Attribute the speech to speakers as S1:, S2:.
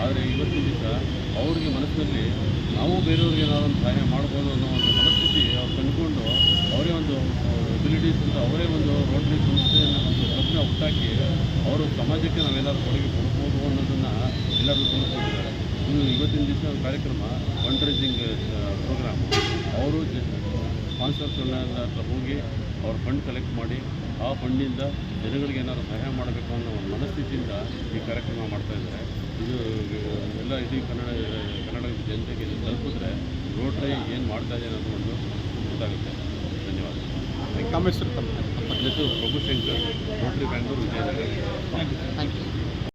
S1: ಆದರೆ ಇವತ್ತಿನ ದಿವಸ ಅವ್ರಿಗೆ ಮನಸ್ಸಿನಲ್ಲಿ ನಾವು ಬೇರೆಯವ್ರಿಗೆ ಏನಾದ್ರು ಒಂದು ಸಹಾಯ ಮಾಡ್ಬೋದು ಅನ್ನೋ ಒಂದು ಮನಸ್ಥಿತಿ ಅವ್ರು ಕಂಡುಕೊಂಡು ಅವರೇ ಒಂದು ಎಬಿಲಿಟೀಸ್ ಅಂತ ಅವರೇ ಒಂದು ರೋಟರಿ ಸಂಸ್ಥೆಯನ್ನು ಒಂದು ಕ್ಲಬ್ನ ಹುಟ್ಟಾಕಿ ಅವರು ಸಮಾಜಕ್ಕೆ ನಾವೇನಾದ್ರು ಕೊಡುಗೆ ಕೊಡ್ಬೋದು ಅನ್ನೋದನ್ನು ಎಲ್ಲರೂ ತೋರಿಸ್ಕೊಟ್ಟಿದ್ದಾರೆ. ಇನ್ನು ಇವತ್ತಿನ ದಿವಸ ಕಾರ್ಯಕ್ರಮ ಫಂಡ್ ರೈಸಿಂಗ್ ಪ್ರೋಗ್ರಾಮು. ಅವರು ಸ್ಪಾನ್ಸರ್ಸ್ಗಳನ್ನ ಹತ್ರ ಹೋಗಿ ಅವ್ರ ಫಂಡ್ ಕಲೆಕ್ಟ್ ಮಾಡಿ ಆ ಫಂಡಿಂದ ಜನಗಳಿಗೆ ಏನಾದರೂ ಸಹಾಯ ಮಾಡಬೇಕು ಅನ್ನೋ ಒಂದು ಮನಸ್ಥಿತಿಯಿಂದ ಈ ಕಾರ್ಯಕ್ರಮ ಮಾಡ್ತಾಯಿದ್ದಾರೆ. ಇದು ಎಲ್ಲ ಇಡೀ ಕನ್ನಡ ಜನತೆಗೆ ಇದು ತಲುಪಿದ್ರೆ ರೋಟ್ರಿ ಏನು ಮಾಡ್ತಾಯಿದೆ ಅನ್ನೋದು ಒಂದು ಗೊತ್ತಾಗುತ್ತೆ. ಧನ್ಯವಾದ.
S2: ನಮ್ಮ ಹೆಸರು
S1: ನನ್ನ ಹೆಸರು Prabhushankar, Rotary Bangalore, Vijayanagar.
S2: Thank you.